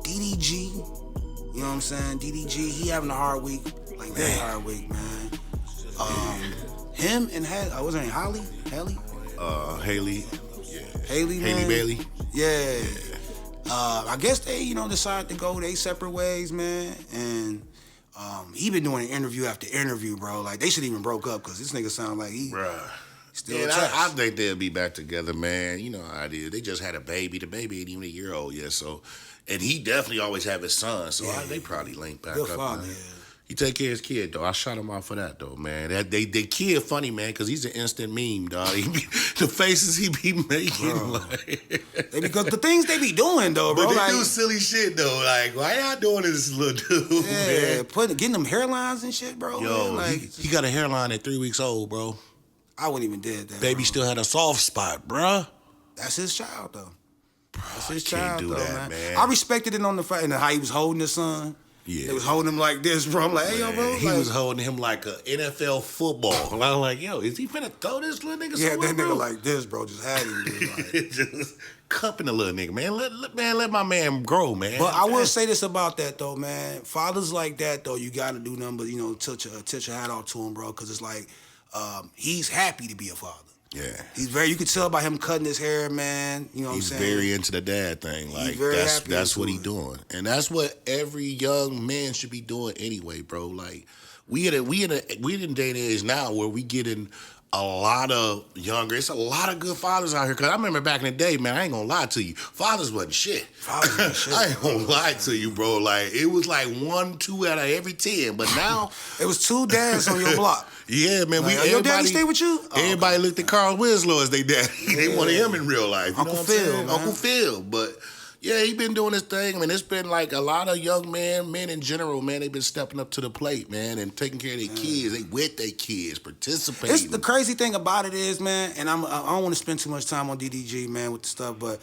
DDG, you know what I'm saying? DDG, he having a hard week, like very hard week, man. Him and Halle, what's her name? Halle? Haley. Haley, man. Haley Bailey. Yeah. I guess they, decided to go their separate ways, man. And he been doing interview after interview, bro. Like, they should even broke up because this nigga sound like he still attached. I think they'll be back together, man. You know how it is. They just had a baby. The baby ain't even a year old yet, so. And he definitely always have his son, so they probably link back up, father, man. He take care of his kid, though. I shot him out for that, though, man. They kid funny, man, because he's an instant meme, dog. The faces he be making, because the things they be doing, though, bro. But they do silly shit, though. Like, why y'all doing this, little dude, man? Getting them hairlines and shit, bro. Yo, man. He got a hairline at 3 weeks old, bro. I wouldn't even did that. Baby bro. still had a soft spot, bro. That's his child, though. Bro, That's his can't child, do though, that, man. I respected it on the fight and how he was holding his son. Yeah. They was holding him like this, bro. I'm like, hey, yo, bro. He was holding him like a NFL football. And I was like, yo, is he finna throw this little nigga somewhere, that nigga bro? like this, bro. Just had him. Just cupping the little nigga, man. Let my man grow, man. But I will say this about that, though, man. Fathers like that, though, you got to do nothing but, tilt your hat off to him, bro. Because it's like, he's happy to be a father. Yeah. You could tell by him cutting his hair, man. You know what I'm saying? He's very into the dad thing. Like, that's what he's doing. And that's what every young man should be doing anyway, bro. Like, we in a day and age now where we getting a lot of younger. It's a lot of good fathers out here. Cause I remember back in the day, man, I ain't gonna lie to you. Fathers wasn't shit. I ain't gonna lie to you, bro. Like, it was like 1, 2 out of every 10. But now it was 2 dads on your block. Yeah, man. Like, your daddy stay with you? Everybody looked at Carl Winslow as they daddy. They wanted him in real life. Uncle Phil, man. Uncle Phil. But yeah, he been doing his thing. I mean, it's been like a lot of young men in general, man, they been stepping up to the plate, man, and taking care of their kids. They with their kids, participating. It's the crazy thing about it is, man, and I don't want to spend too much time on DDG, man, with the stuff, but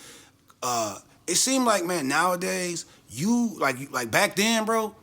it seemed like, man, nowadays, you like back then, bro,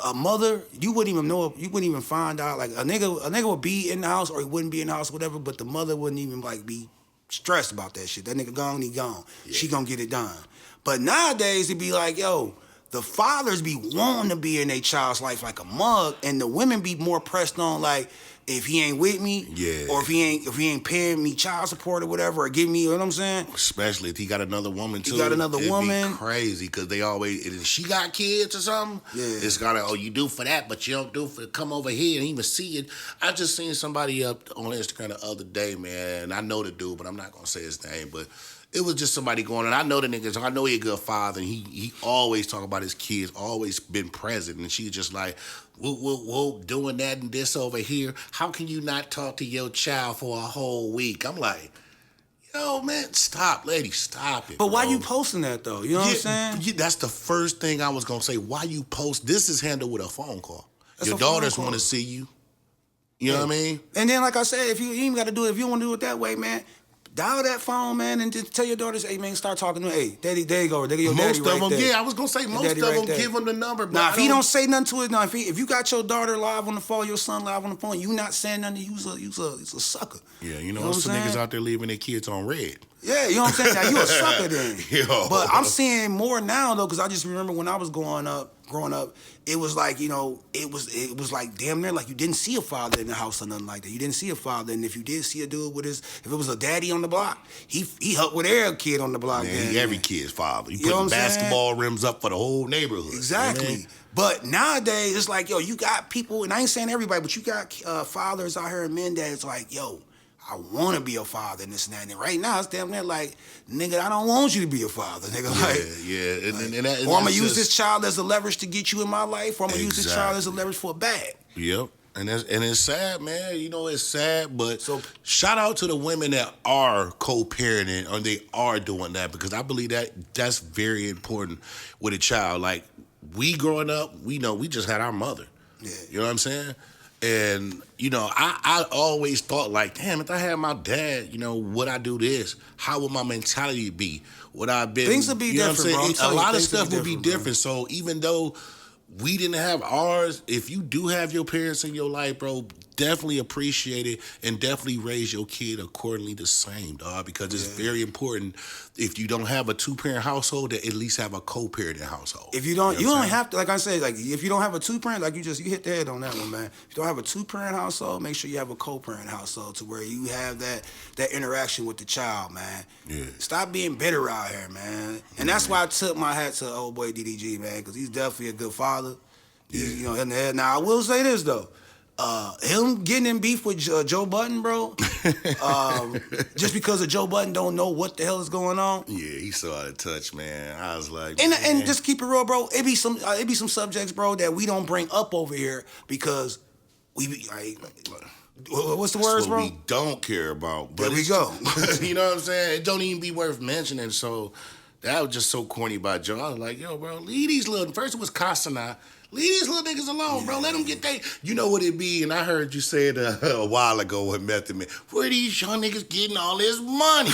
a mother, you wouldn't even know, you wouldn't even find out. Like, a nigga would be in the house or he wouldn't be in the house, whatever, but the mother wouldn't even, like, be stressed about that shit. That nigga gone, he gone. Yeah. She gonna get it done. But nowadays, it'd be like, yo, the fathers be wanting to be in their child's life like a mug, and the women be more pressed on, like, if he ain't with me, or if he ain't paying me child support or whatever, or give me, you know what I'm saying? Especially if he got another woman too. It'd be crazy because they always, if she got kids or something, it's gotta, you do for that, but you don't do for come over here and even see it. I just seen somebody up on Instagram the other day, man, and I know the dude, but I'm not gonna say his name, but it was just somebody going, and I know the niggas, I know he a good father, and he always talk about his kids, always been present, and she's just like, whoa, doing that and this over here. How can you not talk to your child for a whole week? I'm like, yo, man, stop, lady, stop it. But why you posting that, though? You know what I'm saying? Yeah, that's the first thing I was going to say. Why you post? This is handled with a phone call. That's your daughters want to see you. You know what I mean? And then, like I said, if you even got to do it, if you want to do it that way, man, dial that phone, man, and just tell your daughters, hey, man, start talking to them. Hey, daddy, there you go. There you go, daddy right there. Most of them, yeah, I was going to say most of them give them the number. But now, if he don't say nothing to it, now, if you got your daughter live on the phone, your son live on the phone, you not saying nothing, you's a sucker. Yeah, you know some niggas out there leaving their kids on red. Yeah, you know what I'm saying? Now, you a sucker then. Yo. But I'm seeing more now, though, because I just remember when I was growing up, it was like, it was like damn near like you didn't see a father in the house or nothing like that. You didn't see a father, and if you did see a dude with if it was a daddy on the block, he helped with every kid on the block. Man, every kid's father. You putting basketball rims up for the whole neighborhood. Exactly. Man. But nowadays, it's like, yo, you got people, and I ain't saying everybody, but you got fathers out here and men that's like, yo, I want to be a father and this and that. And right now, it's damn near like, nigga, I don't want you to be a father, nigga. Or I'm going to use this child as a leverage to get you in my life, or I'm going to use this child as a leverage for a bag. Yep. And it's sad, man. You know, it's sad, but shout out to the women that are co-parenting or they are doing that, because I believe that's very important with a child. Like, we growing up, we know we just had our mother. Yeah. You know what I'm saying? And, you know, I always thought, like, damn, if I had my dad, you know, would I do this? How would my mentality be? Would I been... Things would be different, bro. A lot of stuff would be different. So even though we didn't have ours, if you do have your parents in your life, bro, definitely appreciate it and definitely raise your kid accordingly the same, dog, because it's very important if you don't have a two-parent household to at least have a co-parenting household. If you don't, you don't have to, like I said, like if you don't have a two-parent, like you hit the head on that one, man. If you don't have a two-parent household, make sure you have a co-parent household to where you have that interaction with the child, man. Yeah. Stop being bitter out here, man. And that's why I took my hat to old boy DDG, man, because he's definitely a good father. He's, you know, in the head. Now I will say this though. Him getting in beef with Joe Budden, bro, just because of Joe Budden don't know what the hell is going on. Yeah, he's so out of touch, man. I was like, and just keep it real, bro. It be some subjects, bro, that we don't bring up over here because we be like, what's the words, bro? We don't care about. But there we go. You know what I'm saying? It don't even be worth mentioning. So that was just so corny by Joe. I was like, yo, bro, leave these little. First it was Costana. Leave these little niggas alone, bro. Let them get they. You know what it be, and I heard you say it a while ago with Method Man. Where these young niggas getting all this money?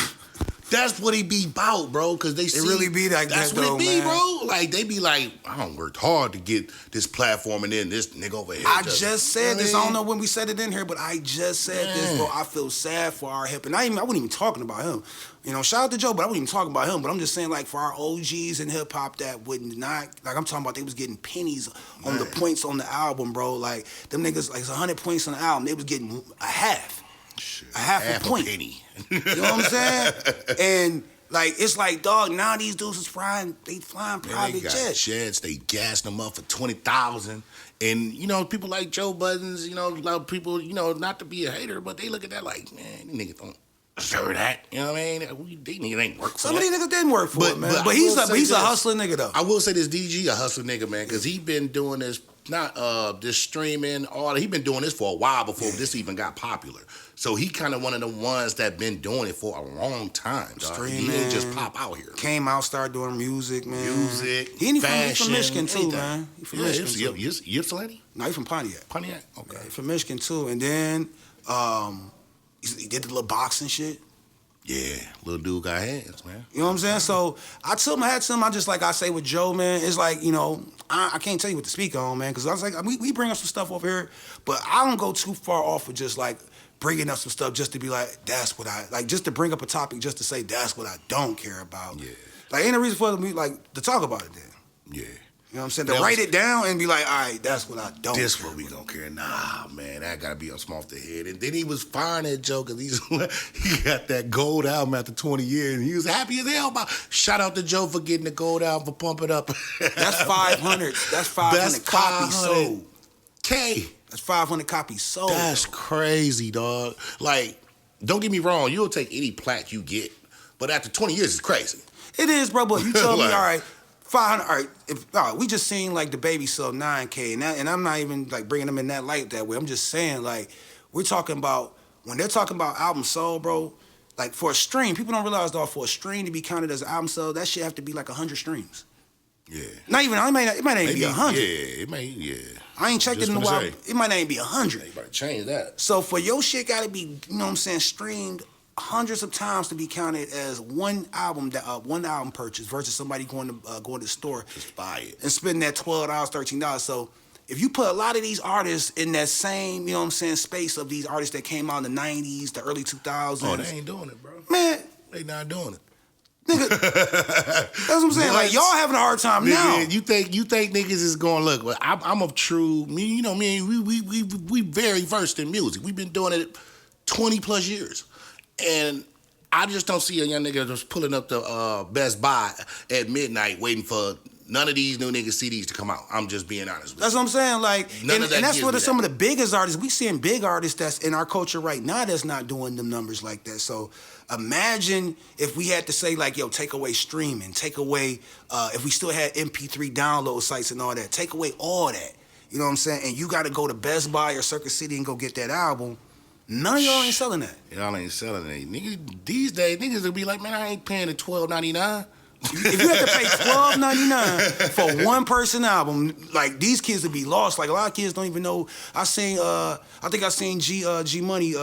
That's what it be about, bro. Because they see. It really be like that's that, what though, it be, man. bro. Like, they be like, I don't worked hard to get this platform, and then this nigga over here. I just said this. I don't know when we said it in here, but I just said this, bro. I feel sad for our hip. And I wasn't even talking about him. You know, shout out to Joe, but I wasn't even talking about him. But I'm just saying, like, for our OGs in hip hop that would not, like, I'm talking about they was getting pennies on the points on the album, bro. Like, them niggas, like, it's 100 points on the album. They was getting a half. Shit, a half a point. Penny. You know what I'm saying? And, like, it's like, dog, now these dudes is flying private jets. They gassed them up for 20,000. And, you know, people like Joe Buddens, you know, a lot of people, you know, not to be a hater, but they look at that like, man, these niggas don't deserve that. You know what I mean? These niggas ain't work for Some of these niggas didn't work for it, man. But he's a hustler nigga, though. I will say this, DG, a hustler nigga, man, because he been doing this, this streaming, he been doing this for a while before this even got popular. So he kind of one of the ones that been doing it for a long time. Streaming. He didn't just pop out here. Came out, started doing music, man. Fashion. He's from Michigan, too, man. He's from Michigan, too. Ypsilanti? No, he's from Pontiac. Pontiac? Okay. Yeah, he's from Michigan, too. And then he did the little boxing shit. Yeah, little dude got hands, man. You know what I'm saying? So I took my hat to him. I just, like I say with Joe, man, it's like, you know, I can't tell you what to speak on, man, because I was like, we bring up some stuff over here, but I don't go too far off with just, like, bringing up some stuff just to be like, that's what just to bring up a topic just to say that's what I don't care about. Yeah. Like, ain't a reason for me, like, to talk about it then. Yeah. You know what I'm saying? To write it down and be like, all right, that's what I don't This care what we about. don't care. Nah, man, that gotta be on off the head. And then he was firing that Joe because he got that gold album after 20 years, and he was happy as hell about. Shout out to Joe for getting the gold album for Pump It Up. That's 500. That's 500 copies sold. That's 500 copies sold. That's crazy, dog. Like, don't get me wrong, you'll take any plaque you get, but after 20 years, it's crazy. It is, bro. But you tell me, all right. 500. All right, we just seen like the baby sell 9K, and I'm not even like bringing them in that light that way. I'm just saying, like, we're talking about when they're talking about album sold, bro. Like, for a stream, people don't realize, though, for a stream to be counted as an album sold, that shit have to be like 100 streams. Yeah. Not even. It might not even be 100. Yeah, it may. Yeah. I ain't checked it in a while. It might not even be 100. You better change that. So for your shit, gotta be, you know what I'm saying, streamed hundreds of times to be counted as one album purchase versus somebody going to the store just buy it and spending that $12, $13. So if you put a lot of these artists in that same, you know what I'm saying, space of these artists that came out in the 90s, the early 2000s. Oh, they ain't doing it, bro. Man. They not doing it. Nigga, that's what I'm saying. Like, y'all having a hard time now. You think niggas is going to look? But I'm a true. Me and we very versed in music. We've been doing it 20 plus years, and I just don't see a young nigga just pulling up the Best Buy at midnight waiting for none of these new niggas CDs to come out. I'm just being honest with you. That's what I'm saying. Like, and that's what some of the biggest artists, we seeing big artists that's in our culture right now that's not doing them numbers like that. So imagine if we had to say, like, yo, take away streaming, take away, if we still had MP3 download sites and all that, take away all that. You know what I'm saying? And you got to go to Best Buy or Circuit City and go get that album. None of y'all ain't selling that. Y'all ain't selling that. Niggas, these days, niggas will be like, man, I ain't paying the $12.99. If you had to pay $12.99 for one person album, like, these kids would be lost. Like, a lot of kids don't even know. I think I seen G Money.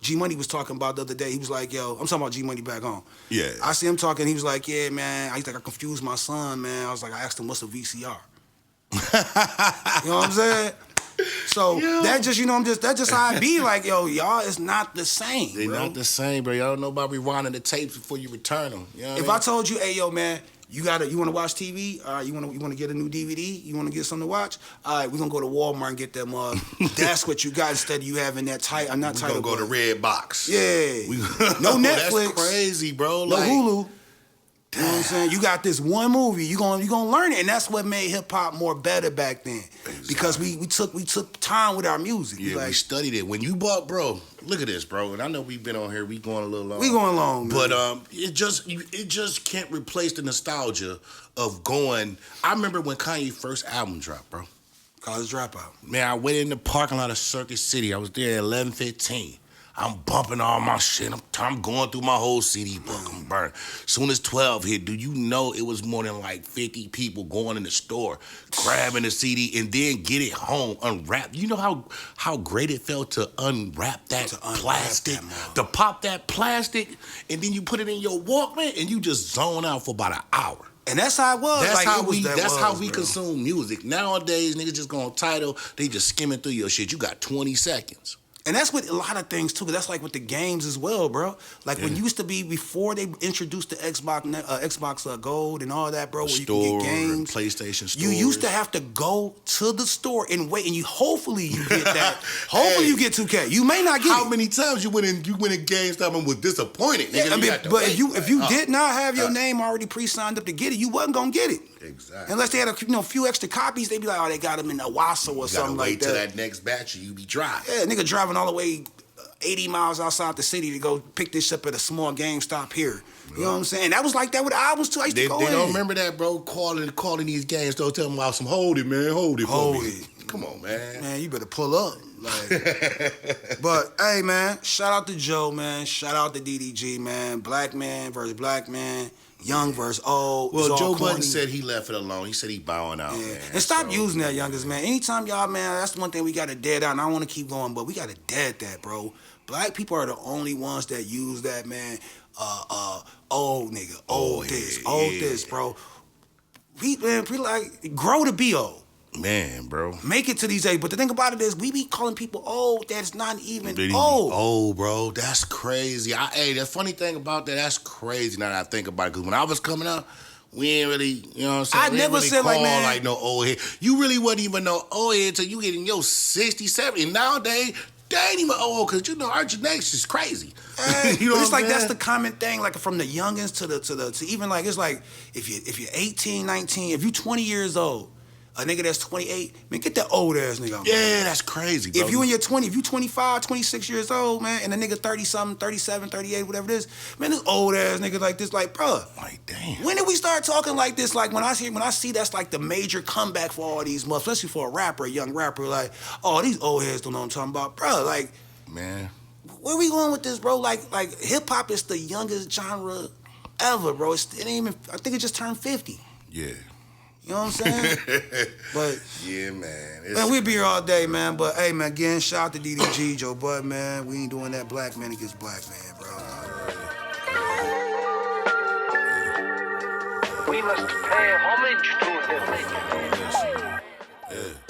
G Money was talking about the other day. He was like, yo, I'm talking about G Money back home. Yeah. I see him talking. He was like, yeah, man. I confused my son, man. I was like, I asked him what's a VCR. You know what I'm saying? So that just, you know, that's just how I be like, yo, y'all, it's not the same. They're bro. not the same, bro. Y'all don't know about rewinding the tapes before you return them. You know what If I I mean? told you, hey, yo, man, you want to watch TV? All right, you want to get a new DVD? You want to get something to watch? All right, we're going to go to Walmart and get them. That's what you got instead of you having that title. I'm not We're title. going to go to Red Box. Yeah. No Netflix. That's crazy, bro. No like, Hulu. You know what I'm saying? You got this one movie. You gonna learn it, and that's what made hip hop more better back then. Exactly. Because we took time with our music. Yeah, we studied it. When you bought, bro, look at this, bro. And I know we've been on here. We going a little long. We going long, man. But it just can't replace the nostalgia of going. I remember when Kanye's first album dropped, bro. College Dropout. Man, I went in the parking lot of Circuit City. I was there at 11:15. I'm bumping all my shit. I'm going through my whole CD book. I'm burning. Soon as 12 hit, do you know it was more than like 50 people going in the store, grabbing the CD, and then get it home, unwrapped. You know how great it felt to unwrap that plastic, to pop that plastic, and then you put it in your Walkman, and you just zone out for about an hour. And that's how it was. That's like, how we consume music. Nowadays, niggas just go on title, they just skimming through your shit. You got 20 seconds. And that's with a lot of things too. That's like with the games as well, bro. Like when you used to be before they introduced the Xbox Gold and all that, bro. Where you can get games, PlayStation stores. You used to have to go to the store and wait, and hopefully you get that. Hopefully you get 2K. You may not get How many times you went in GameStop and was disappointed? Nigga, yeah, if you did not have your name already pre-signed up to get it, you wasn't gonna get it. Exactly. Unless they had a few extra copies, they'd be like, oh, they got them in Owasso or something like that. Wait till that next batch, you be dry. Yeah, nigga driving all the way 80 miles outside the city to go pick this up at a small GameStop here. You know what I'm saying? That was like that with albums too. I used to go in. They don't remember that, bro. Calling these games, don't tell them about some hold it, man. Hold it. Come on, man. Man, you better pull up. But hey, man, shout out to Joe, man. Shout out to DDG, man. Black man versus black man. Young versus old. Well, Joe Budden said he left it alone. He said he bowing out, man. And stop using that, youngest, man. Anytime y'all, man, that's the one thing we got to dead out, and I don't want to keep going, but we got to dead that, bro. Black people are the only ones that use that, man. Old nigga, old this, bro. We like, grow to be old. Man, bro. Make it to these days. But the thing about it is, we be calling people old that's not even old. Old, bro. That's crazy. The funny thing about that's crazy now that I think about it. Because when I was coming up, we ain't really, you know what I'm saying? I never said like, man. Like no old head. You really wasn't even no old head until you get in your 60, 70. And nowadays, they ain't even old because, you know, our genetics is crazy. You know but it's like that's the common thing, like from the youngins to even like, it's like, if you're 18, 19, if you're 20 years old, a nigga that's 28, man, get that old ass nigga. Yeah, that's crazy, bro. If you in your 20, if you 25, 26 years old, man, and a nigga 30-something, 37, 38, whatever it is, man, this old ass nigga like this, like, bro. Like, damn. When did we start talking like this? Like, when I see that's like the major comeback for all these motherfuckers, especially for a rapper, a young rapper, like, oh, these old heads don't know what I'm talking about. Bro, like, man, where we going with this, bro? Like hip-hop is the youngest genre ever, bro. It ain't even, I think it just turned 50. Yeah. You know what I'm saying? But yeah, man. Man, we be here all day, man. But hey, man, again, shout out to DDG, Joe Bud, man. We ain't doing that black man against black man, bro. We must pay homage to him. Yeah.